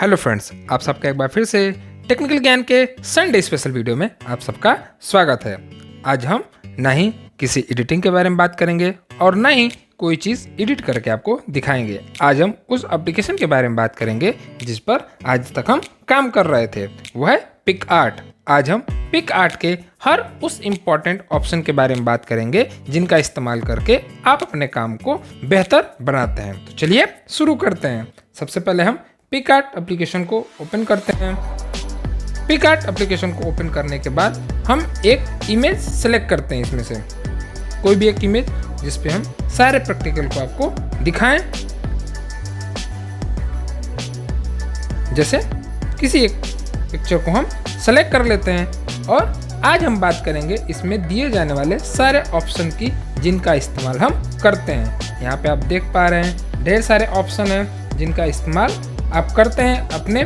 Hello friends, आप सबका एक बार फिर से टेक्निकल ज्ञान के संडे स्पेशल वीडियो में आप सबका स्वागत है। आज हम ना ही किसी एडिटिंग के बारे में बात करेंगे और ना ही कोई चीज़ एडिट करके आपको दिखाएंगे। आज हम उस एप्लीकेशन के बारे में बात करेंगे जिस पर आज तक हम काम कर रहे थे, वो है पिक आर्ट। आज हम पिक आर्ट के हर उस इम्पॉर्टेंट ऑप्शन के बारे में बात करेंगे जिनका इस्तेमाल करके आप अपने काम को बेहतर बनाते हैं। तो चलिए शुरू करते हैं। सबसे पहले हम पिक आर्ट एप्लीकेशन को ओपन करते हैं। पिक आर्ट एप्लीकेशन को ओपन करने के बाद हम एक इमेज सेलेक्ट करते हैं, इसमें से कोई भी एक इमेज जिस पे हम सारे प्रैक्टिकल को आपको दिखाएं। जैसे किसी एक पिक्चर को हम सेलेक्ट कर लेते हैं और आज हम बात करेंगे इसमें दिए जाने वाले सारे ऑप्शन की जिनका इस्तेमाल हम करते हैं। यहाँ पे आप देख पा रहे हैं ढेर सारे ऑप्शन हैं जिनका इस्तेमाल आप करते हैं अपने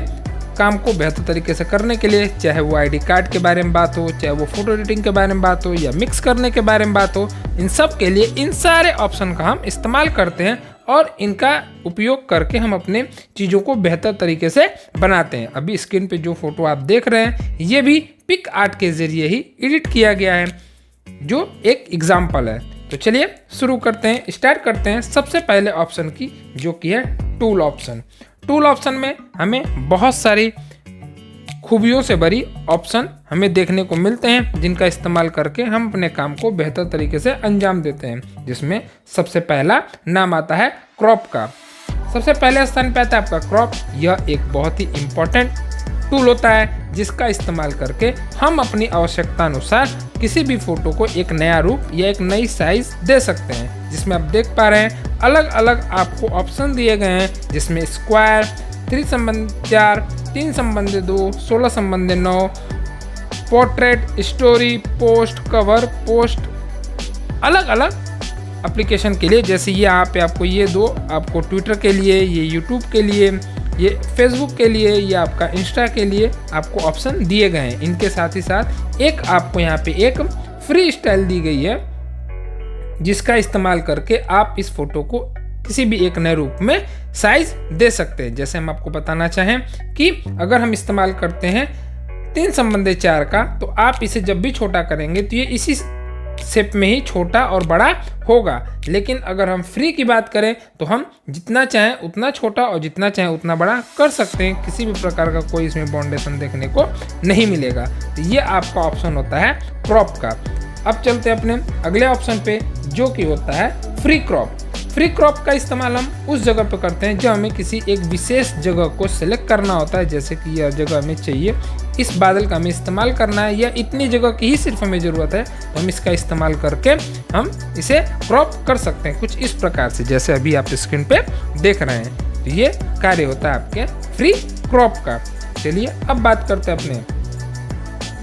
काम को बेहतर तरीके से करने के लिए। चाहे वो आईडी कार्ड के बारे में बात हो, चाहे वो फोटो एडिटिंग के बारे में बात हो या मिक्स करने के बारे में बात हो, इन सब के लिए इन सारे ऑप्शन का हम इस्तेमाल करते हैं और इनका उपयोग करके हम अपने चीज़ों को बेहतर तरीके से बनाते हैं। अभी स्क्रीन पे जो फोटो आप देख रहे हैं ये भी पिक आर्ट के ज़रिए ही एडिट किया गया है, जो एक एग्जाम्पल है। तो चलिए शुरू करते हैं, स्टार्ट करते हैं सबसे पहले ऑप्शन की, जो कि है टूल ऑप्शन। टूल ऑप्शन में हमें बहुत सारी खूबियों से भरी ऑप्शन हमें देखने को मिलते हैं जिनका इस्तेमाल करके हम अपने काम को बेहतर तरीके से अंजाम देते हैं। जिसमें सबसे पहला नाम आता है क्रॉप का। सबसे पहले स्थान पे आता है आपका क्रॉप। यह एक बहुत ही इम्पोर्टेंट टूल होता है जिसका इस्तेमाल करके हम अपनी आवश्यकता अनुसार किसी भी फोटो को एक नया रूप या एक नई साइज दे सकते हैं। जिसमें आप देख पा रहे हैं अलग अलग आपको ऑप्शन दिए गए हैं, जिसमें स्क्वायर, 3 संबंध 4, 3 संबंध 2, 16 संबंध 9, portrait, story, post, cover, post, अलग अलग एप्लीकेशन के लिए। जैसे ये यहाँ पे आपको ये दो आपको ट्विटर के लिए, ये यूट्यूब के लिए, ये फेसबुक के लिए, ये आपका इंस्टा के लिए आपको ऑप्शन दिए गए हैं। इनके साथ ही साथ एक आपको यहाँ पे एक फ्री स्टाइल दी गई है जिसका इस्तेमाल करके आप इस फोटो को किसी भी एक नए रूप में साइज दे सकते हैं। जैसे हम आपको बताना चाहें कि अगर हम इस्तेमाल करते हैं 3 संबंध 4 का, तो आप इसे जब भी छोटा करेंगे तो ये इसी शेप में ही छोटा और बड़ा होगा। लेकिन अगर हम फ्री की बात करें तो हम जितना चाहें उतना छोटा और जितना चाहें उतना बड़ा कर सकते हैं। किसी भी प्रकार का कोई इसमें बाउंडेशन देखने को नहीं मिलेगा। तो ये आपका ऑप्शन होता है क्रॉप का। अब चलते हैं अपने अगले ऑप्शन पे, जो कि होता है फ्री क्रॉप। फ्री क्रॉप का इस्तेमाल हम उस जगह पे करते हैं जब हमें किसी एक विशेष जगह को सिलेक्ट करना होता है। जैसे कि यह जगह हमें चाहिए, इस बादल का हमें इस्तेमाल करना है या इतनी जगह की ही सिर्फ हमें ज़रूरत है, तो हम इसका इस्तेमाल करके हम इसे क्रॉप कर सकते हैं कुछ इस प्रकार से, जैसे अभी आप स्क्रीन पे देख रहे हैं। तो ये कार्य होता है आपके फ्री क्रॉप का। चलिए अब बात करते हैं अपने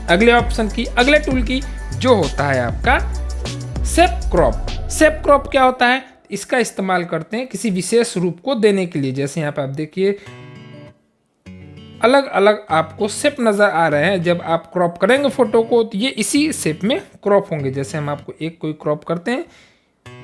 अगले ऑप्शन की, अगले टूल की, जो होता है आपका शेप क्रॉप। शेप क्रॉप क्या होता है? इसका इस्तेमाल करते हैं किसी विशेष रूप को देने के लिए। जैसे यहाँ पे आप देखिए अलग अलग आपको शेप नज़र आ रहे हैं। जब आप क्रॉप करेंगे फोटो को तो ये इसी शेप में क्रॉप होंगे। जैसे हम आपको एक कोई क्रॉप करते हैं,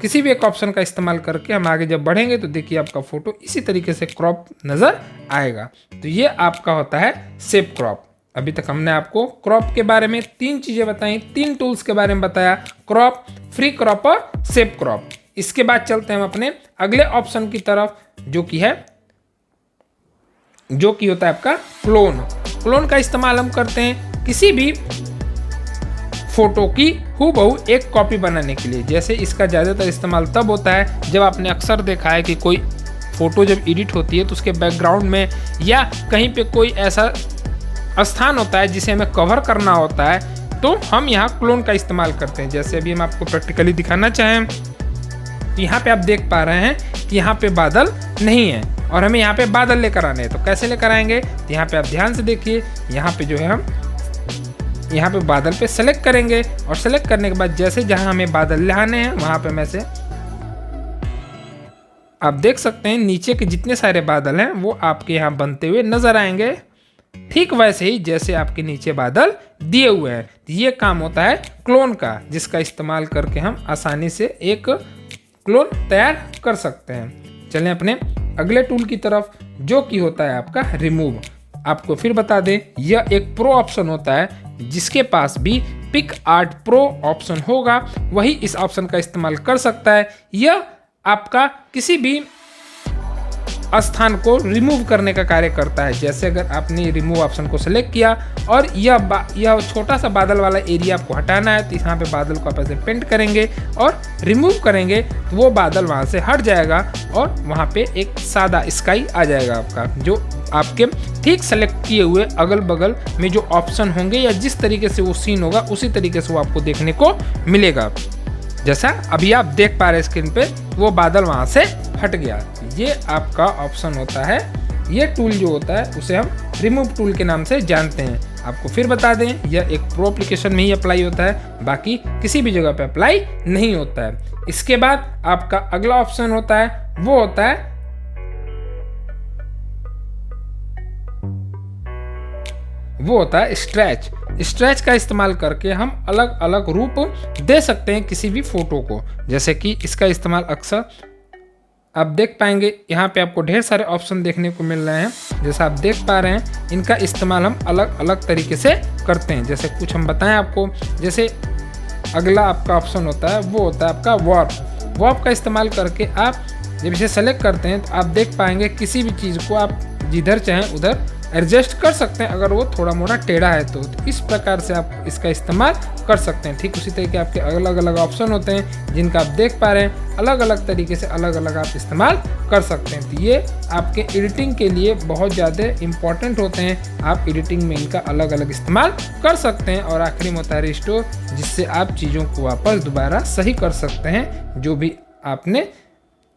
किसी भी एक ऑप्शन का इस्तेमाल करके हम आगे जब बढ़ेंगे तो देखिए आपका फोटो इसी तरीके से क्रॉप नज़र आएगा। तो ये आपका होता है शेप क्रॉप। अभी तक हमने आपको क्रॉप के बारे में 3 चीज़ें बताई, 3 टूल्स के बारे में बताया, क्रॉप, फ्री क्रॉप और शेप क्रॉप। इसके बाद चलते हैं हम अपने अगले ऑप्शन की तरफ, जो कि होता है आपका क्लोन। क्लोन का इस्तेमाल हम करते हैं किसी भी फोटो की हूबहू एक कॉपी बनाने के लिए। जैसे इसका ज़्यादातर इस्तेमाल तब होता है जब आपने अक्सर देखा है कि कोई फोटो जब एडिट होती है तो उसके बैकग्राउंड में या कहीं पे कोई ऐसा स्थान होता है जिसे हमें कवर करना होता है, तो हम यहाँ क्लोन का इस्तेमाल करते हैं। जैसे अभी हम आपको प्रैक्टिकली दिखाना चाहें तो यहाँ पे आप देख पा रहे हैं कि यहाँ पे बादल नहीं है और हमें यहाँ पे बादल लेकर आने हैं। तो कैसे लेकर आएंगे? तो यहाँ पे आप ध्यान से देखिए, यहाँ पे जो है हम यहाँ पे बादल पे सेलेक्ट करेंगे और सेलेक्ट करने के बाद जैसे जहाँ हमें बादल लाने हैं वहाँ पे मैं से आप देख सकते हैं नीचे के जितने सारे बादल हैं वो आपके यहाँ बनते हुए नजर आएंगे, ठीक वैसे ही जैसे आपके नीचे बादल दिए हुए हैं। ये काम होता है क्लोन का, जिसका इस्तेमाल करके हम आसानी से एक क्लोन तैयार कर सकते हैं। चलें अपने अगले टूल की तरफ जो कि होता है आपका रिमूव। आपको फिर बता दें, यह एक प्रो ऑप्शन होता है। जिसके पास भी पिक आर्ट प्रो ऑप्शन होगा वही इस ऑप्शन का इस्तेमाल कर सकता है। यह आपका किसी भी स्थान को रिमूव करने का कार्य करता है। जैसे अगर आपने रिमूव ऑप्शन को सेलेक्ट किया और यह छोटा सा बादल वाला एरिया आपको हटाना है, तो यहाँ पे बादल को आप ऐसे पेंट करेंगे और रिमूव करेंगे तो वो बादल वहाँ से हट जाएगा और वहाँ पे एक सादा स्काई आ जाएगा आपका, जो आपके ठीक सेलेक्ट किए हुए अगल बगल में जो ऑप्शन होंगे या जिस तरीके से वो सीन होगा उसी तरीके से वो आपको देखने को मिलेगा। जैसा अभी आप देख पा रहे हैं स्क्रीन पे, वो बादल वहाँ से हट गया। ये आपका ऑप्शन होता है। ये टूल जो होता है उसे हम रिमूव टूल के नाम से जानते हैं। आपको फिर बता दें, यह एक प्रो एप्लीकेशन में ही अप्लाई होता है, बाकी किसी भी जगह पे अप्लाई नहीं होता है। इसके बाद आपका अगला ऑप्शन होता है, वो होता है स्ट्रेच। स्ट्रेच का इस्तेमाल करके हम अलग अलग रूप दे सकते हैं किसी भी फोटो को। जैसे कि इसका इस्तेमाल अक्सर आप देख पाएंगे, यहाँ पे आपको ढेर सारे ऑप्शन देखने को मिल रहे हैं। जैसा आप देख पा रहे हैं, इनका इस्तेमाल हम अलग अलग तरीके से करते हैं। जैसे कुछ हम बताएं आपको, जैसे अगला आपका ऑप्शन होता है वो होता है आपका वॉर्प। वॉर्प का इस्तेमाल करके आप जब इसे सेलेक्ट करते हैं तो आप देख पाएंगे किसी भी चीज़ को आप जिधर चाहें उधर एडजस्ट कर सकते हैं, अगर वो थोड़ा मोड़ा टेढ़ा है तो इस प्रकार से आप इसका इस्तेमाल कर सकते हैं। ठीक उसी तरीके आपके अलग अलग ऑप्शन होते हैं जिनका आप देख पा रहे हैं, अलग अलग तरीके से अलग अलग आप इस्तेमाल कर सकते हैं। तो ये आपके एडिटिंग के लिए बहुत ज़्यादा इंपॉर्टेंट होते हैं। आप एडिटिंग में इनका अलग अलग इस्तेमाल कर सकते हैं। और आखिरी में होता है रिस्टोर, जिससे आप चीज़ों को वापस दोबारा सही कर सकते हैं जो भी आपने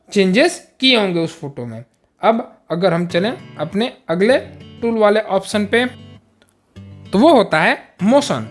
चेंजेस किए होंगे उस फोटो में। अब अगर हम चलें अपने अगले टूल वाले ऑप्शन पे, तो वो होता है मोशन।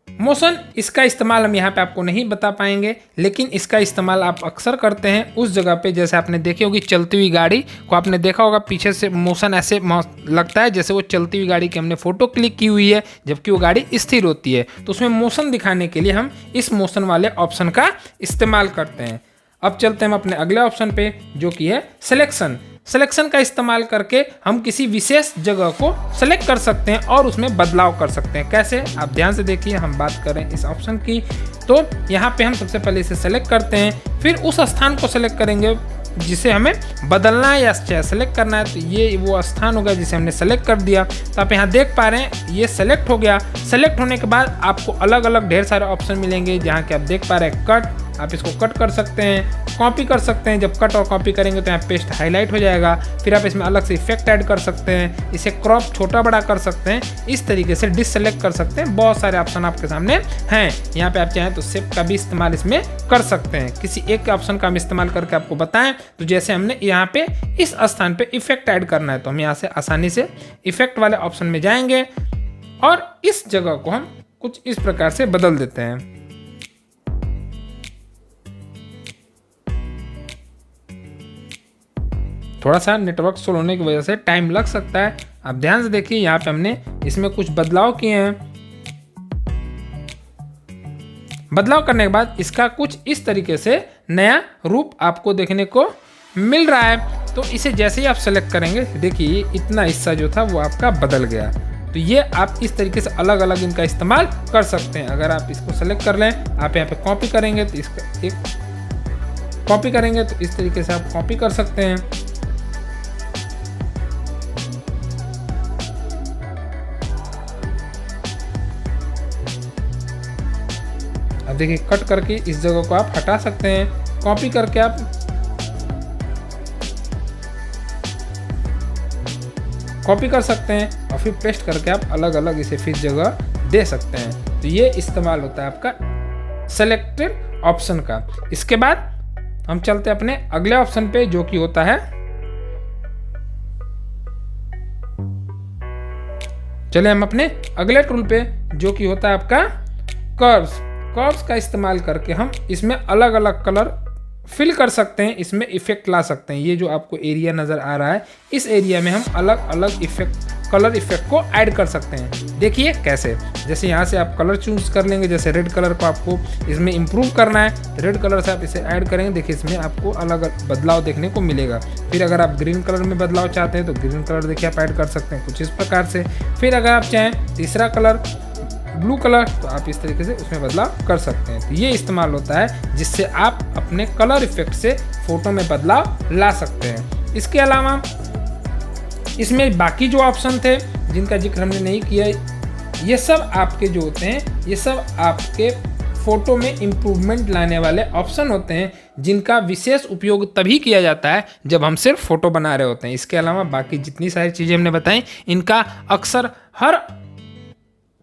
मोशन इसका इस्तेमाल हम यहाँ पे आपको नहीं बता पाएंगे, लेकिन इसका इस्तेमाल आप अक्सर करते हैं उस जगह पे जैसे आपने देखी होगी चलती हुई गाड़ी को आपने देखा होगा, पीछे से मोशन ऐसे लगता है जैसे वो चलती हुई गाड़ी की हमने फोटो क्लिक की हुई है, जबकि वो गाड़ी स्थिर होती है। तो उसमें मोशन दिखाने के लिए हम इस मोशन वाले ऑप्शन का इस्तेमाल करते हैं। अब चलते हैं हम अपने अगले ऑप्शन पे, जो कि है सिलेक्शन। सिलेक्शन का इस्तेमाल करके हम किसी विशेष जगह को सेलेक्ट कर सकते हैं और उसमें बदलाव कर सकते हैं। कैसे, आप ध्यान से देखिए। हम बात करें इस ऑप्शन की, तो यहाँ पे हम सबसे पहले इसे सेलेक्ट करते हैं, फिर उस स्थान को सेलेक्ट करेंगे जिसे हमें बदलना है या सेलेक्ट करना है। तो ये वो स्थान होगा जिसे हमने सेलेक्ट कर दिया। तो आप यहाँ देख पा रहे हैं ये सेलेक्ट हो गया। सेलेक्ट होने के बाद आपको अलग अलग ढेर सारे ऑप्शन मिलेंगे, जहाँ के आप देख पा रहे हैं कट, आप इसको कट कर सकते हैं, कॉपी कर सकते हैं। जब कट और कॉपी करेंगे तो यहाँ पेस्ट हाईलाइट हो जाएगा। फिर आप इसमें अलग से इफेक्ट ऐड कर सकते हैं, इसे क्रॉप छोटा बड़ा कर सकते हैं, इस तरीके से डिससेलेक्ट कर सकते हैं। बहुत सारे ऑप्शन आपके सामने हैं। यहाँ पे आप चाहें तो शेप का भी इस्तेमाल इसमें कर सकते हैं। किसी एक ऑप्शन का हम इस्तेमाल करके आपको बताएं, तो जैसे हमने यहाँ पे इस स्थान पे इफेक्ट ऐड करना है, तो हम यहाँ से आसानी से इफेक्ट वाले ऑप्शन में जाएंगे और इस जगह को हम कुछ इस प्रकार से बदल देते हैं। थोड़ा सा नेटवर्क स्लो होने की वजह से टाइम लग सकता है। आप ध्यान से देखिए, यहाँ पे हमने इसमें कुछ बदलाव किए हैं। बदलाव करने के बाद इसका कुछ इस तरीके से नया रूप आपको देखने को मिल रहा है। तो इसे जैसे ही आप सेलेक्ट करेंगे, देखिए इतना हिस्सा जो था वो आपका बदल गया। तो ये आप इस तरीके से अलग अलग इनका इस्तेमाल कर सकते हैं। अगर आप इसको सेलेक्ट कर लें, आप यहाँ पे कॉपी करेंगे तो इसका एक कॉपी करेंगे तो इस तरीके से आप कॉपी कर सकते हैं। अब देखिए कट करके इस जगह को आप हटा सकते हैं, कॉपी करके आप कॉपी कर सकते हैं और फिर पेस्ट करके आप अलग अलग इसे फिर जगह दे सकते हैं। तो ये इस्तेमाल होता है आपका सेलेक्टेड ऑप्शन का। इसके बाद हम चलते हैं अपने अगले ऑप्शन पे, जो कि होता है, चले हम अपने अगले टूल पे, जो कि होता है आपका कर्व्स। कर्व्स का इस्तेमाल करके हम इसमें अलग अलग कलर फिल कर सकते हैं, इसमें इफेक्ट ला सकते हैं। ये जो आपको एरिया नज़र आ रहा है, इस एरिया में हम अलग अलग इफेक्ट, कलर इफेक्ट को ऐड कर सकते हैं। देखिए कैसे, जैसे यहाँ से आप कलर चूज कर लेंगे, जैसे रेड कलर को आपको इसमें इम्प्रूव करना है, रेड कलर से आप इसे ऐड करेंगे, देखिए इसमें आपको अलग अलग बदलाव देखने को मिलेगा। फिर अगर आप ग्रीन कलर में बदलाव चाहते हैं तो ग्रीन कलर देखिए आप ऐड कर सकते हैं कुछ इस प्रकार से। फिर अगर आप चाहें तीसरा कलर ब्लू कलर, तो आप इस तरीके से उसमें बदलाव कर सकते हैं। तो ये इस्तेमाल होता है जिससे आप अपने कलर इफेक्ट से फोटो में बदलाव ला सकते हैं। इसके अलावा इसमें बाकी जो ऑप्शन थे जिनका जिक्र हमने नहीं किया, ये सब आपके जो होते हैं, ये सब आपके फोटो में इम्प्रूवमेंट लाने वाले ऑप्शन होते हैं, जिनका विशेष उपयोग तभी किया जाता है जब हम सिर्फ फोटो बना रहे होते हैं। इसके अलावा बाकी जितनी सारी चीज़ें हमने बताई, इनका अक्सर हर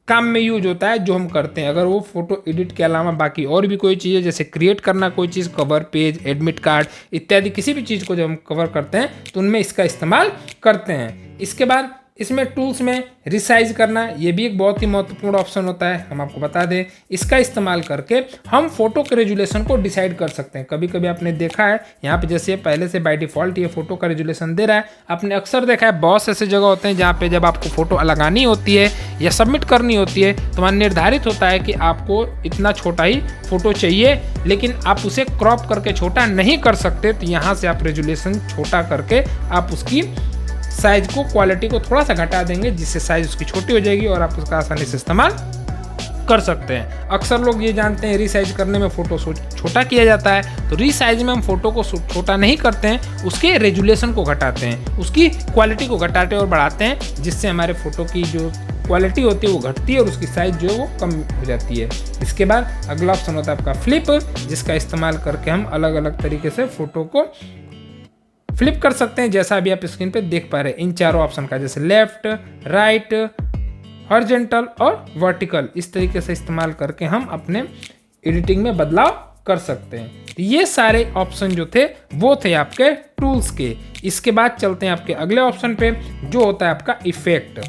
काम में यूज होता है जो हम करते हैं। अगर वो फोटो एडिट के अलावा बाकी और भी कोई चीज़ है, जैसे क्रिएट करना कोई चीज़, कवर पेज, एडमिट कार्ड इत्यादि किसी भी चीज़ को जब हम कवर करते हैं तो उनमें इसका इस्तेमाल करते हैं। इसके बाद इसमें टूल्स में रिसाइज करना, ये भी एक बहुत ही महत्वपूर्ण ऑप्शन होता है। हम आपको बता दें, इसका इस्तेमाल करके हम फोटो के रेजुलेशन को डिसाइड कर सकते हैं। कभी कभी आपने देखा है यहाँ पे, जैसे पहले से बाय डिफॉल्ट ये फोटो का रेजुलेशन दे रहा है। आपने अक्सर देखा है बहुत ऐसे जगह होते हैं जहाँ पे जब आपको फोटो लगानी होती है या सबमिट करनी होती है तो वहाँ निर्धारित होता है कि आपको इतना छोटा ही फोटो चाहिए, लेकिन आप उसे क्रॉप करके छोटा नहीं कर सकते। तो यहाँ से आप रेजुलेशन छोटा करके आप उसकी साइज को, क्वालिटी को थोड़ा सा घटा देंगे, जिससे साइज उसकी छोटी हो जाएगी और आप उसका आसानी से इस्तेमाल कर सकते हैं। अक्सर लोग ये जानते हैं रीसाइज करने में फ़ोटो छोटा किया जाता है, तो रीसाइज में हम फोटो को छोटा नहीं करते हैं, उसके रेजुलेशन को घटाते हैं, उसकी क्वालिटी को घटाते और बढ़ाते हैं, जिससे हमारे फ़ोटो की जो क्वालिटी होती है वो घटती है और उसकी साइज जो है वो कम हो जाती है। इसके बाद अगला ऑप्शन होता है आपका फ्लिप, जिसका इस्तेमाल करके हम अलग अलग तरीके से फ़ोटो को फ्लिप कर सकते हैं, जैसा अभी आप स्क्रीन पे देख पा रहे हैं इन चारों ऑप्शन का, जैसे लेफ्ट, राइट, हॉरिजॉन्टल और वर्टिकल। इस तरीके से इस्तेमाल करके हम अपने एडिटिंग में बदलाव कर सकते हैं। तो ये सारे ऑप्शन जो थे वो थे आपके टूल्स के। इसके बाद चलते हैं आपके अगले ऑप्शन पे, जो होता है आपका इफेक्ट।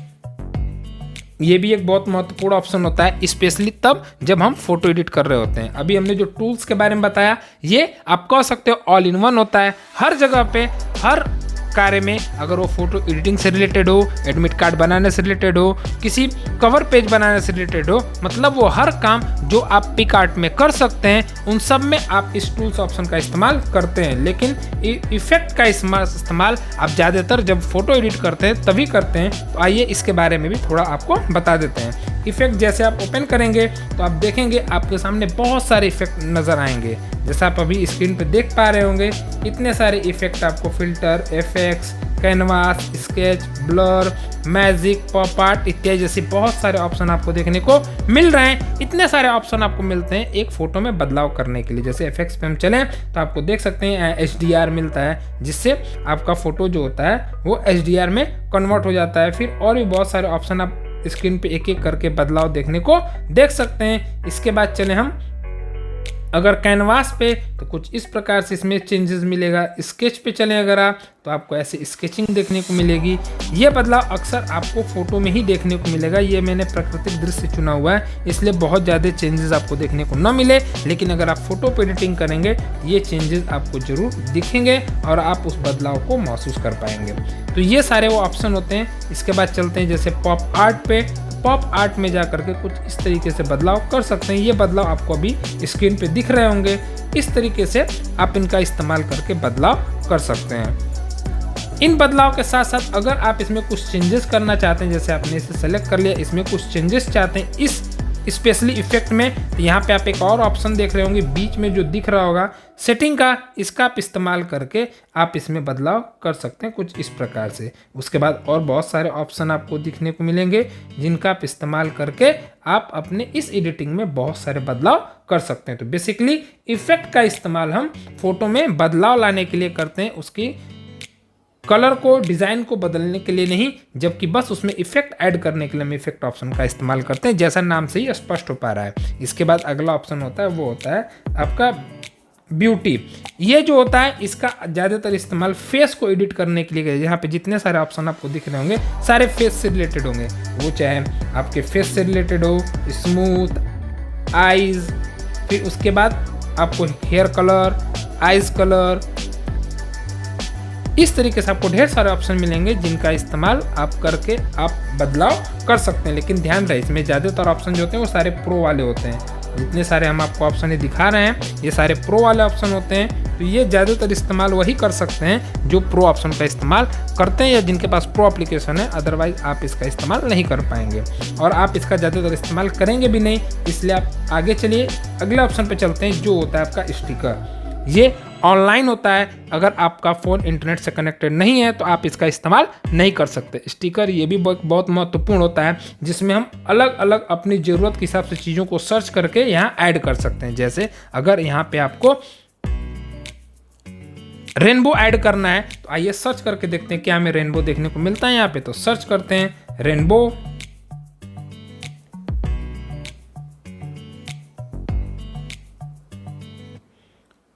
ये भी एक बहुत महत्वपूर्ण ऑप्शन होता है, स्पेशली तब जब हम फोटो एडिट कर रहे होते हैं। अभी हमने जो टूल्स के बारे में बताया, ये आप कह सकते हो ऑल इन वन होता है। हर जगह पे, हर कार्य में, अगर वो फोटो एडिटिंग से रिलेटेड हो, एडमिट कार्ड बनाने से रिलेटेड हो, किसी कवर पेज बनाने से रिलेटेड हो, मतलब वो हर काम जो आप पिक आर्ट में कर सकते हैं, उन सब में आप इस टूल्स ऑप्शन का इस्तेमाल करते हैं। लेकिन इफेक्ट का इस्तेमाल आप ज़्यादातर जब फोटो एडिट करते हैं तभी करते हैं। तो आइए इसके बारे में भी थोड़ा आपको बता देते हैं। इफेक्ट जैसे आप ओपन करेंगे तो आप देखेंगे आपके सामने बहुत सारे इफेक्ट नज़र आएंगे। जैसा आप अभी स्क्रीन पे देख पा रहे होंगे, इतने सारे इफेक्ट आपको filter, FX, canvas, sketch, blur, magic, pop art इत्यादि जैसे बहुत सारे ऑप्शन आपको देखने को मिल रहे हैं। इतने सारे ऑप्शन आपको मिलते हैं एक फोटो में बदलाव करने के लिए। जैसे एफएक्स पे हम चलें तो आपको देख सकते हैं HDR मिलता है, जिससे आपका फोटो जो होता है वो HDR में कन्वर्ट हो जाता है। फिर और भी बहुत सारे ऑप्शन आप स्क्रीन पे एक एक करके बदलाव देखने को देख सकते हैं। इसके बाद चले हम अगर कैनवास पे, तो कुछ इस प्रकार से इसमें चेंजेस मिलेगा। स्केच पे चलें अगर आप, तो आपको ऐसे स्केचिंग देखने को मिलेगी। ये बदलाव अक्सर आपको फोटो में ही देखने को मिलेगा। ये मैंने प्राकृतिक दृश्य चुना हुआ है, इसलिए बहुत ज़्यादा चेंजेस आपको देखने को न मिले, लेकिन अगर आप फोटो पे एडिटिंग करेंगे ये चेंजेस आपको जरूर दिखेंगे और आप उस बदलाव को महसूस कर पाएंगे। तो ये सारे वो ऑप्शन होते हैं। इसके बाद चलते हैं जैसे पॉप आर्ट पे। पॉप आर्ट में जा करके कुछ इस तरीके से बदलाव कर सकते हैं। ये बदलाव आपको अभी स्क्रीन पे दिख रहे होंगे। इस तरीके से आप इनका इस्तेमाल करके बदलाव कर सकते हैं। इन बदलाव के साथ साथ अगर आप इसमें कुछ चेंजेस करना चाहते हैं, जैसे आपने इसे सेलेक्ट कर लिया, इसमें कुछ चेंजेस चाहते हैं इस स्पेशली इफेक्ट में, तो यहाँ पे आप एक और ऑप्शन देख रहे होंगे बीच में जो दिख रहा होगा सेटिंग का, इसका आप इस्तेमाल करके आप इसमें बदलाव कर सकते हैं कुछ इस प्रकार से। उसके बाद और बहुत सारे ऑप्शन आपको दिखने को मिलेंगे जिनका आप इस्तेमाल करके आप अपने इस एडिटिंग में बहुत सारे बदलाव कर सकते हैं। तो बेसिकली इफेक्ट का इस्तेमाल हम फोटो में बदलाव लाने के लिए करते हैं, उसकी कलर को, डिज़ाइन को बदलने के लिए नहीं, जबकि बस उसमें इफेक्ट ऐड करने के लिए हम इफेक्ट ऑप्शन का इस्तेमाल करते हैं, जैसा नाम से ही स्पष्ट हो पा रहा है। इसके बाद अगला ऑप्शन होता है वो होता है आपका ब्यूटी। ये जो होता है इसका ज़्यादातर इस्तेमाल फेस को एडिट करने के लिए, यहाँ पे जितने सारे ऑप्शन आपको दिख रहे होंगे सारे फेस से रिलेटेड होंगे। वो चाहे आपके फेस से रिलेटेड हो, स्मूथ, आईज, फिर उसके बाद आपको हेयर कलर, आइज कलर, इस तरीके से आपको ढेर सारे ऑप्शन मिलेंगे जिनका इस्तेमाल आप करके आप बदलाव कर सकते हैं। लेकिन ध्यान रहे, इसमें ज़्यादातर ऑप्शन जो होते हैं वो सारे प्रो वाले होते हैं। जितने सारे हम आपको ऑप्शन दिखा रहे हैं ये सारे प्रो वाले ऑप्शन होते हैं। तो ये ज़्यादातर इस्तेमाल वही कर सकते हैं जो प्रो ऑप्शन का इस्तेमाल करते हैं या जिनके पास प्रो एप्लीकेशन है, अदरवाइज आप इसका इस्तेमाल नहीं कर पाएंगे और आप इसका ज़्यादातर इस्तेमाल करेंगे भी नहीं। इसलिए आप आगे चलिए, अगले ऑप्शन पे चलते हैं जो होता है आपका स्टिकर। ये ऑनलाइन होता है, अगर आपका फ़ोन इंटरनेट से कनेक्टेड नहीं है तो आप इसका इस्तेमाल नहीं कर सकते। स्टिकर ये भी बहुत महत्वपूर्ण होता है, जिसमें हम अलग अलग अपनी ज़रूरत के हिसाब से चीज़ों को सर्च करके यहाँ ऐड कर सकते हैं। जैसे अगर यहाँ पे आपको रेनबो ऐड करना है तो आइए सर्च करके देखते हैं क्या हमें रेनबो देखने को मिलता है यहाँ पे। तो सर्च करते हैं रेनबो,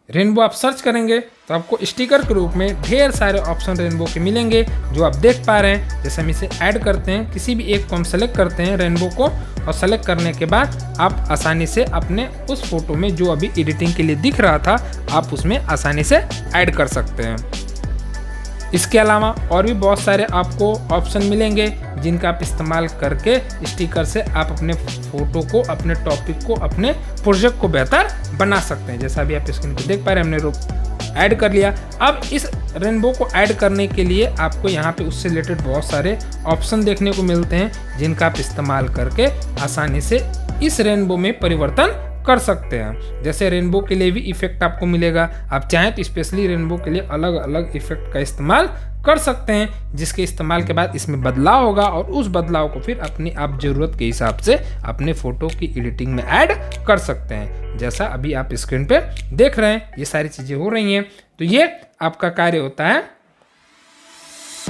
रेनबो आप सर्च करेंगे तो आपको स्टिकर के रूप में ढेर सारे ऑप्शन रेनबो के मिलेंगे जो आप देख पा रहे हैं। जैसे हम इसे ऐड करते हैं, किसी भी एक को हम सेलेक्ट करते हैं रेनबो को, और सेलेक्ट करने के बाद आप आसानी से अपने उस फोटो में जो अभी एडिटिंग के लिए दिख रहा था आप उसमें आसानी से ऐड कर सकते हैं। इसके अलावा और भी बहुत सारे आपको ऑप्शन मिलेंगे जिनका आप इस्तेमाल करके स्टिकर से आप अपने फोटो को, अपने टॉपिक को, अपने प्रोजेक्ट को बेहतर बना सकते हैं। जैसा अभी आप स्क्रीन पर देख पा रहे हैं, हमने ऐड कर लिया। अब इस रेनबो को ऐड करने के लिए आपको यहाँ पे उससे रिलेटेड बहुत सारे ऑप्शन देखने को मिलते हैं जिनका आप इस्तेमाल करके आसानी से इस रेनबो में परिवर्तन कर सकते हैं। जैसे रेनबो के लिए भी इफेक्ट आपको मिलेगा, आप चाहें तो स्पेशली रेनबो के लिए अलग अलग इफेक्ट का इस्तेमाल कर सकते हैं, जिसके इस्तेमाल के बाद इसमें बदलाव होगा और उस बदलाव को फिर अपनी आप ज़रूरत के हिसाब से अपने फ़ोटो की एडिटिंग में ऐड कर सकते हैं। जैसा अभी आप स्क्रीन पे देख रहे हैं ये सारी चीज़ें हो रही हैं। तो ये आपका कार्य होता है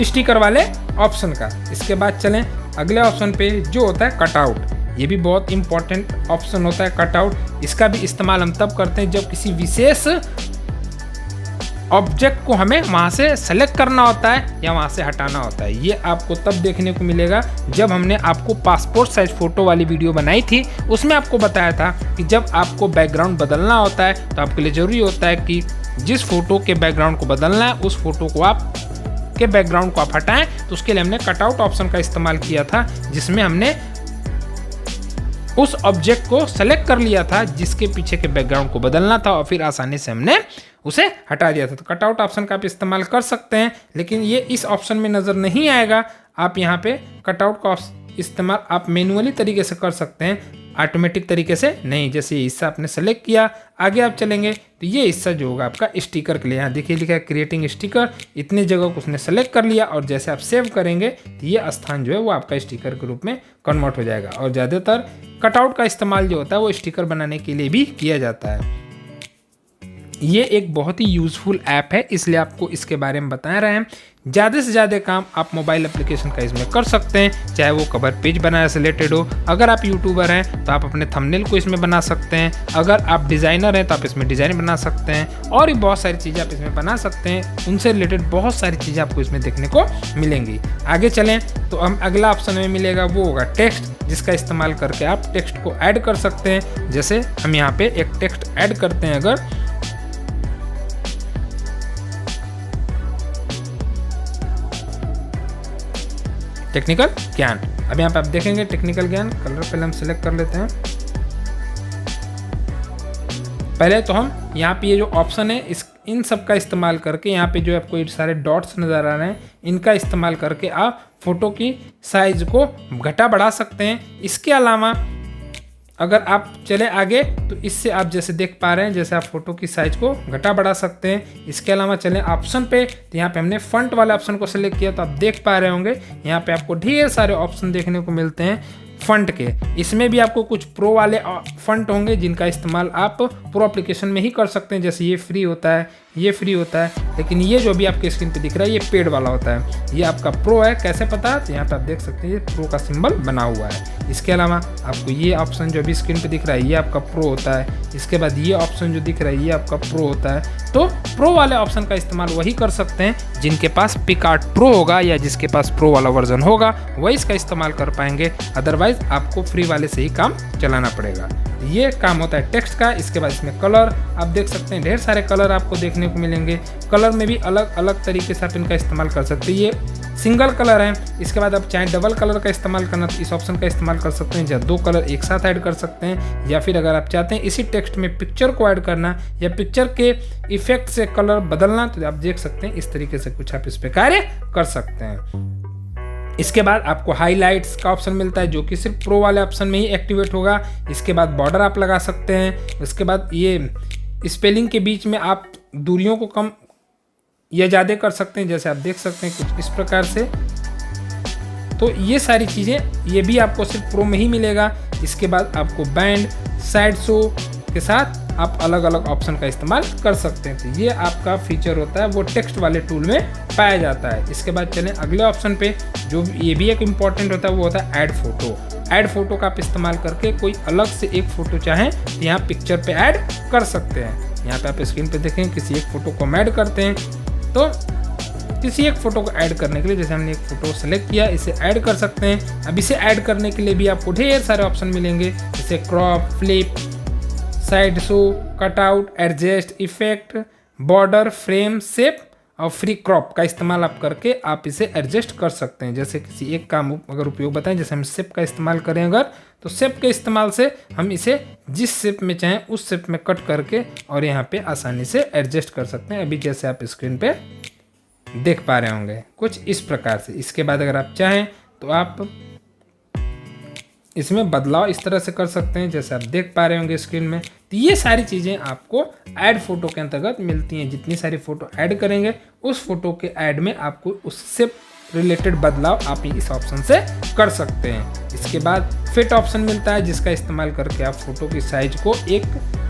स्टिकर वाले ऑप्शन का। इसके बाद चलें अगले ऑप्शन पे जो होता है कटआउट। ये भी बहुत इंपॉर्टेंट ऑप्शन होता है कटआउट। इसका भी इस्तेमाल हम तब करते हैं जब किसी विशेष ऑब्जेक्ट को हमें वहाँ से सेलेक्ट करना होता है या वहाँ से हटाना होता है। ये आपको तब देखने को मिलेगा जब हमने आपको पासपोर्ट साइज फ़ोटो वाली वीडियो बनाई थी, उसमें आपको बताया था कि जब आपको बैकग्राउंड बदलना होता है तो आपके लिए ज़रूरी होता है कि जिस फोटो के बैकग्राउंड को बदलना है उस फोटो को आप के बैकग्राउंड को आप हटाएं। तो उसके लिए हमने कटआउट ऑप्शन का इस्तेमाल किया था, जिसमें हमने उस ऑब्जेक्ट को सेलेक्ट कर लिया था जिसके पीछे के बैकग्राउंड को बदलना था और फिर आसानी से हमने उसे हटा दिया था। तो कटआउट ऑप्शन का आप इस्तेमाल कर सकते हैं, लेकिन ये इस ऑप्शन में नज़र नहीं आएगा। आप यहाँ पे कटआउट का इस्तेमाल आप मैनुअली तरीके से कर सकते हैं, ऑटोमेटिक तरीके से नहीं। जैसे ये हिस्सा आपने सेलेक्ट किया, आगे आप चलेंगे तो ये हिस्सा जो होगा आपका स्टिकर के लिए, यहाँ देखिए लिखा है क्रिएटिंग स्टिकर। इतने जगह को उसने सेलेक्ट कर लिया और जैसे आप सेव करेंगे तो ये स्थान जो है वो आपका स्टिकर के रूप में कन्वर्ट हो जाएगा। और ज़्यादातर कटआउट का इस्तेमाल जो होता है वो स्टिकर बनाने के लिए भी किया जाता है। ये एक बहुत ही यूज़फुल ऐप है, इसलिए आपको इसके बारे में बता रहे हैं। ज़्यादा से ज़्यादा काम आप मोबाइल एप्लीकेशन का इसमें कर सकते हैं, चाहे वो कवर पेज बनाने से रिलेटेड हो। अगर आप यूट्यूबर हैं तो आप अपने थंबनेल को इसमें बना सकते हैं। अगर आप डिज़ाइनर हैं तो आप इसमें डिज़ाइन बना सकते हैं और भी बहुत सारी चीज़ें आप इसमें बना सकते हैं। उनसे रिलेटेड बहुत सारी चीज़ें आपको इसमें देखने को मिलेंगी। आगे चलें तो हम अगला ऑप्शन में मिलेगा वो होगा टेक्स्ट, जिसका इस्तेमाल करके आप टेक्स्ट को ऐड कर सकते हैं। जैसे हम यहाँ पे एक टेक्स्ट ऐड करते हैं, अगर टेक्निकल ज्ञान, अब यहाँ पे आप देखेंगे टेक्निकल ज्ञान, कलर पहले हम सिलेक्ट कर लेते हैं। पहले तो हम यहाँ पे ये जो ऑप्शन है इन सब का इस्तेमाल करके यहाँ पे जो आपको ये सारे डॉट्स नज़र आ रहे हैं इनका इस्तेमाल करके आप फोटो की साइज को घटा बढ़ा सकते हैं। इसके अलावा अगर आप चले आगे तो इससे आप जैसे देख पा रहे हैं, जैसे आप फोटो की साइज को घटा बढ़ा सकते हैं। इसके अलावा चलें ऑप्शन पे, तो यहाँ पे हमने फंट वाले ऑप्शन को सिलेक्ट किया तो आप देख पा रहे होंगे यहाँ पे आपको ढेर सारे ऑप्शन देखने को मिलते हैं फंट के। इसमें भी आपको कुछ प्रो वाले फंट होंगे जिनका इस्तेमाल आप प्रो एप्लीकेशन में ही कर सकते हैं। जैसे ये फ्री होता है, ये फ्री होता है, लेकिन ये जो भी आपके स्क्रीन पे दिख रहा है ये पेड वाला होता है। ये आपका प्रो है, कैसे पता है? तो यहाँ पे आप देख सकते हैं ये प्रो का सिंबल बना हुआ है। इसके अलावा आपको ये ऑप्शन जो अभी स्क्रीन पे दिख रहा है ये आपका प्रो होता है। इसके बाद ये ऑप्शन जो दिख रहा है ये आपका प्रो होता है। तो प्रो वाले ऑप्शन का इस्तेमाल वही कर सकते हैं जिनके पास पिकआर्ट प्रो होगा या जिसके पास प्रो वाला वर्जन होगा, वही इसका इस्तेमाल कर पाएंगे। अदरवाइज आपको फ्री वाले से ही काम चलाना पड़ेगा। ये काम होता है टेक्स्ट का। इसके बाद इसमें कलर आप देख सकते हैं, ढेर सारे कलर आपको देखने को मिलेंगे। कलर में भी अलग अलग तरीके से आप इनका इस्तेमाल कर सकते हैं। ये सिंगल कलर है। इसके बाद आप चाहे डबल कलर का इस्तेमाल करना तो इस ऑप्शन का इस्तेमाल कर सकते हैं, या 2 कलर एक साथ ऐड कर सकते हैं, या फिर अगर आप चाहते हैं इसी टेक्स्ट में पिक्चर को ऐड करना या पिक्चर के इफेक्ट से कलर बदलना तो आप देख सकते हैं इस तरीके से कुछ आप इस पे कार्य कर सकते हैं। इसके बाद आपको हाईलाइट्स का ऑप्शन मिलता है जो कि सिर्फ प्रो वाले ऑप्शन में ही एक्टिवेट होगा। इसके बाद बॉर्डर आप लगा सकते हैं। उसके बाद ये स्पेलिंग के बीच में आप दूरियों को कम या ज़्यादा कर सकते हैं, जैसे आप देख सकते हैं कुछ इस प्रकार से। तो ये सारी चीज़ें ये भी आपको सिर्फ प्रो में ही मिलेगा। इसके बाद आपको बैंड साइड शो के साथ आप अलग अलग ऑप्शन का इस्तेमाल कर सकते हैं। तो ये आपका फीचर होता है वो टेक्स्ट वाले टूल में पाया जाता है। इसके बाद चलें अगले ऑप्शन पे, जो ये भी एक इम्पॉर्टेंट होता है वो होता है ऐड फोटो। ऐड फोटो का आप इस्तेमाल करके कोई अलग से एक फ़ोटो चाहें तो यहाँ पिक्चर पे ऐड कर सकते हैं। यहाँ पे आप स्क्रीन पे देखें किसी एक फ़ोटो को हम ऐड करते हैं, तो किसी एक फ़ोटो को ऐड करने के लिए जैसे हमने एक फ़ोटो सेलेक्ट किया, इसे ऐड कर सकते हैं। अब इसे ऐड करने के लिए भी आपको ढेर सारे ऑप्शन मिलेंगे, जैसे crop, flip, side show, cutout, adjust, effect, border, frame, shape और फ्री क्रॉप का इस्तेमाल आप करके आप इसे एडजस्ट कर सकते हैं। जैसे किसी एक का अगर उपयोग बताएं, जैसे हम शेप का इस्तेमाल करें अगर, तो शेप के इस्तेमाल से हम इसे जिस शेप में चाहें उस शेप में कट करके और यहाँ पे आसानी से एडजस्ट कर सकते हैं। अभी जैसे आप स्क्रीन पे देख पा रहे होंगे कुछ इस प्रकार से। इसके बाद अगर आप चाहें तो आप इसमें बदलाव इस तरह से कर सकते हैं, जैसे आप देख पा रहे होंगे स्क्रीन में। तो ये सारी चीज़ें आपको ऐड फोटो के अंतर्गत मिलती हैं। जितनी सारी फोटो ऐड करेंगे उस फोटो के ऐड में आपको उससे रिलेटेड बदलाव आप इस ऑप्शन से कर सकते हैं। इसके बाद फिट ऑप्शन मिलता है जिसका इस्तेमाल करके आप फोटो की साइज को एक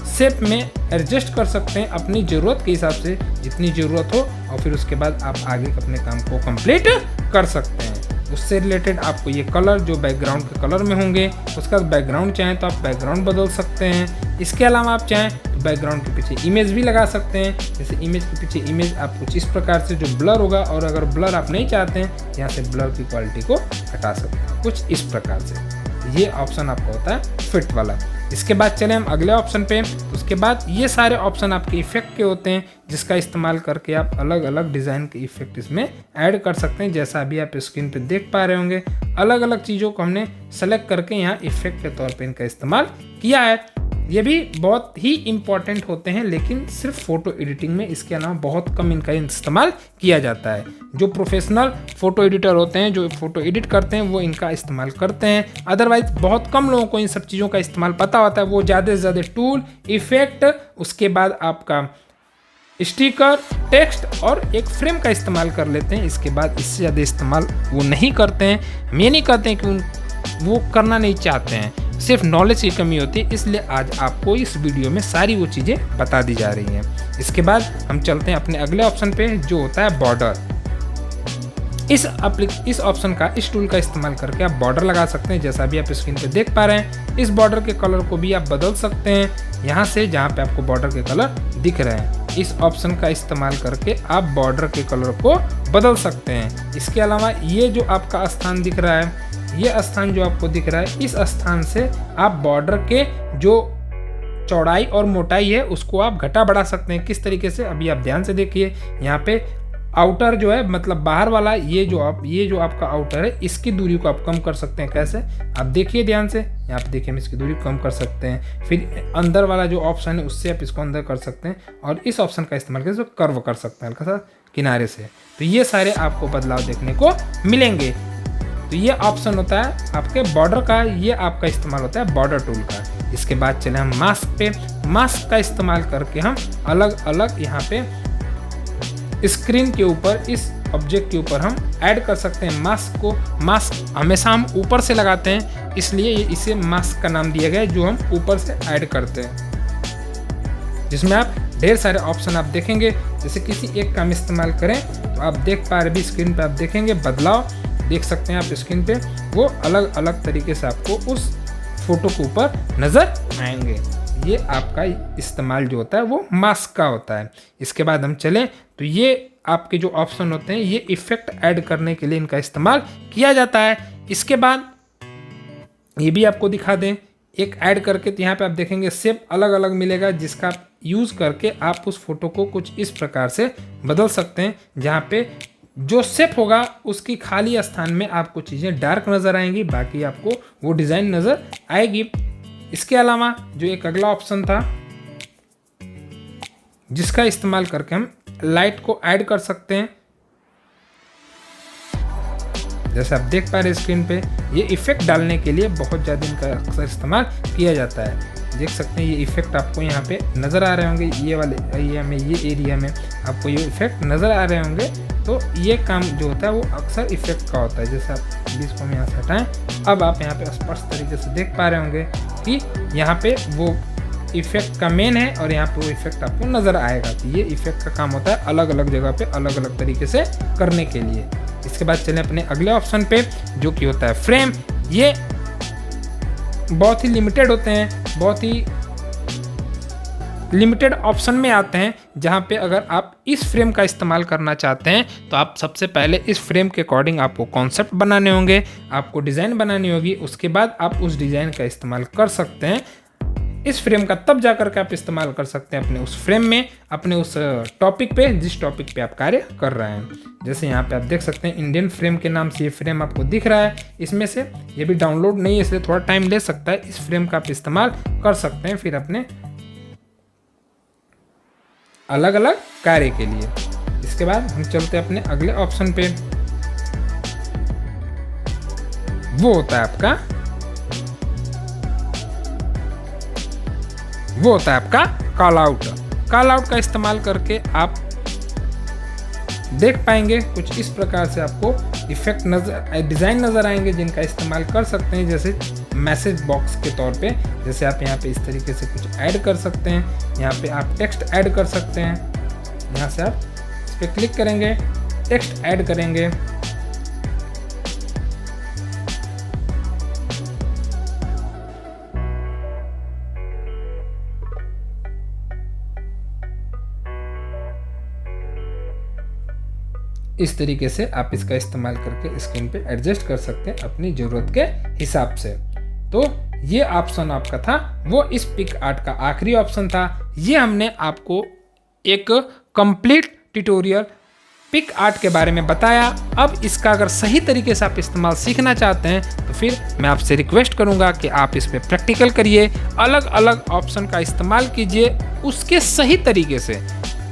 शेप में एडजस्ट कर सकते हैं अपनी ज़रूरत के हिसाब से, जितनी ज़रूरत हो, और फिर उसके बाद आप आगे अपने काम को कंप्लीट कर सकते हैं। उससे रिलेटेड आपको ये कलर जो बैकग्राउंड के कलर में होंगे, उसका बैकग्राउंड चाहें तो आप बैकग्राउंड बदल सकते हैं। इसके अलावा आप चाहें तो बैकग्राउंड के पीछे इमेज भी लगा सकते हैं। जैसे इमेज के पीछे इमेज आप कुछ इस प्रकार से जो ब्लर होगा, और अगर ब्लर आप नहीं चाहते हैं यहाँ से ब्लर की क्वालिटी को हटा सकते हैं कुछ इस प्रकार से। ये ऑप्शन आपका होता है फिट वाला। इसके बाद चले हम अगले ऑप्शन पे। उसके बाद ये सारे ऑप्शन आपके इफेक्ट के होते हैं जिसका इस्तेमाल करके आप अलग अलग डिज़ाइन के इफेक्ट इसमें ऐड कर सकते हैं। जैसा अभी आप स्क्रीन पे देख पा रहे होंगे अलग अलग चीज़ों को हमने सेलेक्ट करके यहाँ इफेक्ट के तौर पे इनका इस्तेमाल किया है। ये भी बहुत ही इम्पॉर्टेंट होते हैं, लेकिन सिर्फ फ़ोटो एडिटिंग में, इसके अलावा बहुत कम इनका इस्तेमाल किया जाता है। जो प्रोफेशनल फ़ोटो एडिटर होते हैं, जो फ़ोटो एडिट करते हैं, वो इनका इस्तेमाल करते हैं। अदरवाइज बहुत कम लोगों को इन सब चीज़ों का इस्तेमाल पता होता है। वो ज़्यादा से ज़्यादा टूल, इफेक्ट, उसके बाद आपका स्टिकर, टेक्स्ट और एक फ्रेम का इस्तेमाल कर लेते हैं। इसके बाद इससे ज़्यादा इस्तेमाल वो नहीं करते हैं। हम ये नहीं कहते हैं कि वो करना नहीं चाहते हैं, सिर्फ नॉलेज की कमी होती है। इसलिए आज आपको इस वीडियो में सारी वो चीज़ें बता दी जा रही हैं। इसके बाद हम चलते हैं अपने अगले ऑप्शन पे जो होता है बॉर्डर। इस ऑप्शन का, इस टूल का इस्तेमाल करके आप बॉर्डर लगा सकते हैं। जैसा भी आप स्क्रीन पे देख पा रहे हैं, इस बॉर्डर के कलर को भी आप बदल सकते हैं यहाँ से, जहाँ पे आपको बॉर्डर के कलर दिख रहे हैं। इस ऑप्शन का इस्तेमाल करके आप बॉर्डर के कलर को बदल सकते हैं। इसके अलावा ये जो आपका स्थान दिख रहा है, ये स्थान जो आपको दिख रहा है, इस स्थान से आप बॉर्डर के जो चौड़ाई और मोटाई है उसको आप घटा बढ़ा सकते हैं। किस तरीके से, अभी आप ध्यान से देखिए। यहाँ पे आउटर जो है, मतलब बाहर वाला, ये जो आपका आउटर है, इसकी दूरी को आप कम कर सकते हैं। कैसे, आप देखिए ध्यान से। यहाँ पे देखिए हम इसकी दूरी कम कर सकते हैं। फिर अंदर वाला जो ऑप्शन है उससे आप इसको अंदर कर सकते हैं, और इस ऑप्शन का इस्तेमाल करके इसको कर्व कर सकते हैं हल्का सा किनारे से। तो ये सारे आपको बदलाव देखने को मिलेंगे। तो ये ऑप्शन होता है आपके बॉर्डर का, ये आपका इस्तेमाल होता है बॉर्डर टूल का। इसके बाद चले हम मास्क पे। मास्क का इस्तेमाल करके हम अलग अलग यहाँ पे स्क्रीन के ऊपर, इस ऑब्जेक्ट के ऊपर हम ऐड कर सकते हैं मास्क को। मास्क हमेशा हम ऊपर से लगाते हैं, इसलिए इसे मास्क का नाम दिया गया है, जो हम ऊपर से ऐड करते हैं, जिसमें आप ढेर सारे ऑप्शन आप देखेंगे। जैसे किसी एक का हम इस्तेमाल करें तो आप देख पा रहे भी स्क्रीन पे आप देखेंगे बदलाव देख सकते हैं आप स्क्रीन पे, वो अलग अलग तरीके से आपको उस फोटो के ऊपर नज़र आएंगे। ये आपका इस्तेमाल जो होता है वो मास्क का होता है। इसके बाद हम चलें तो ये आपके जो ऑप्शन होते हैं, ये इफेक्ट ऐड करने के लिए इनका इस्तेमाल किया जाता है। इसके बाद ये भी आपको दिखा दें, एक ऐड करके, तो यहाँ पे आप देखेंगे शेप अलग अलग मिलेगा, जिसका आप यूज़ करके आप उस फोटो को कुछ इस प्रकार से बदल सकते हैं, जहाँ पे जो शेप होगा उसकी खाली स्थान में आपको चीज़ें डार्क नज़र आएंगी, बाकी आपको वो डिज़ाइन नज़र आएगी। इसके अलावा जो एक अगला ऑप्शन था जिसका इस्तेमाल करके हम लाइट को ऐड कर सकते हैं, जैसे आप देख पा रहे हैं स्क्रीन पे, ये इफेक्ट डालने के लिए बहुत ज़्यादा इनका अक्सर इस्तेमाल किया जाता है। देख सकते हैं ये इफेक्ट आपको यहाँ पे नज़र आ रहे होंगे, ये वाले एरिया में, ये एरिया में आपको ये इफेक्ट नज़र आ रहे होंगे। तो ये काम जो होता है वो अक्सर इफेक्ट का होता है। जैसे आप इसको हम यहाँ से हटाएं, अब आप यहाँ पे स्पष्ट तरीके से देख पा रहे होंगे कि यहाँ पे वो इफेक्ट का मेन है और यहाँ पे वो इफेक्ट आपको नज़र आएगा। तो ये इफेक्ट का काम होता है अलग अलग जगह पे अलग अलग तरीके से करने के लिए। इसके बाद चलें अपने अगले ऑप्शन पे, जो कि होता है फ्रेम। ये बहुत ही लिमिटेड होते हैं, बहुत ही लिमिटेड ऑप्शन में आते हैं, जहां पे अगर आप इस फ्रेम का इस्तेमाल करना चाहते हैं तो आप सबसे पहले इस फ्रेम के अकॉर्डिंग आपको कॉन्सेप्ट बनाने होंगे, आपको डिज़ाइन बनानी होगी, उसके बाद आप उस डिज़ाइन का इस्तेमाल कर सकते हैं। इस फ्रेम का तब जाकर के आप इस्तेमाल कर सकते हैं अपने उस फ्रेम में, अपने उस टॉपिक पे, जिस टॉपिक पे आप कार्य कर रहे हैं। जैसे यहाँ पे आप देख सकते हैं इंडियन फ्रेम के नाम से ये फ्रेम आपको दिख रहा है। इसमें से ये भी डाउनलोड नहीं है, इसलिए थोड़ा टाइम ले सकता है। इस फ्रेम का आप इस्तेमाल कर सकते हैं फिर अपने अलग अलग कार्य के लिए। इसके बाद हम चलते हैं अपने अगले ऑप्शन पे, वो होता है आपका कॉल आउट। कॉल आउट का इस्तेमाल करके आप देख पाएंगे कुछ इस प्रकार से आपको इफेक्ट डिज़ाइन नज़र आएंगे, जिनका इस्तेमाल कर सकते हैं जैसे मैसेज बॉक्स के तौर पे। जैसे आप यहाँ पे इस तरीके से कुछ ऐड कर सकते हैं, यहाँ पे आप टेक्स्ट ऐड कर सकते हैं। यहाँ से आप इस पर क्लिक करेंगे, टेक्स्ट ऐड करेंगे, इस तरीके से आप इसका इस्तेमाल करके स्क्रीन पे एडजस्ट कर सकते हैं अपनी ज़रूरत के हिसाब से। तो ये ऑप्शन आपका था, वो इस पिक आर्ट का आखिरी ऑप्शन था। ये हमने आपको एक कंप्लीट ट्यूटोरियल पिक आर्ट के बारे में बताया। अब इसका अगर सही तरीके से आप इस्तेमाल सीखना चाहते हैं तो फिर मैं आपसे रिक्वेस्ट करूंगा कि आप इसमें प्रैक्टिकल करिए, अलग अलग ऑप्शन का इस्तेमाल कीजिए उसके सही तरीके से,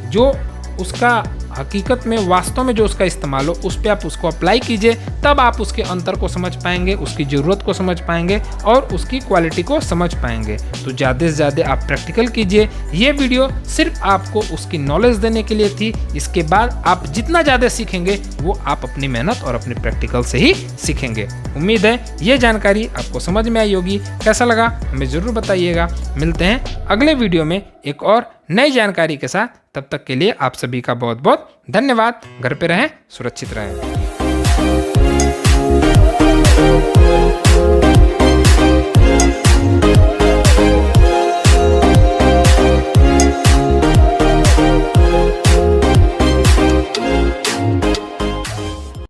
जो उसका हकीकत में वास्तव में जो उसका इस्तेमाल हो उस पर आप उसको अप्लाई कीजिए, तब आप उसके अंतर को समझ पाएंगे, उसकी ज़रूरत को समझ पाएंगे और उसकी क्वालिटी को समझ पाएंगे। तो ज़्यादा से ज़्यादा आप प्रैक्टिकल कीजिए। ये वीडियो सिर्फ आपको उसकी नॉलेज देने के लिए थी। इसके बाद आप जितना ज़्यादा सीखेंगे वो आप अपनी मेहनत और अपने प्रैक्टिकल से ही सीखेंगे। उम्मीद है ये जानकारी आपको समझ में आई होगी। कैसा लगा हमें ज़रूर बताइएगा। मिलते हैं अगले वीडियो में एक और नई जानकारी के साथ। तब तक के लिए आप सभी का बहुत बहुत धन्यवाद। घर पे रहें, सुरक्षित रहें।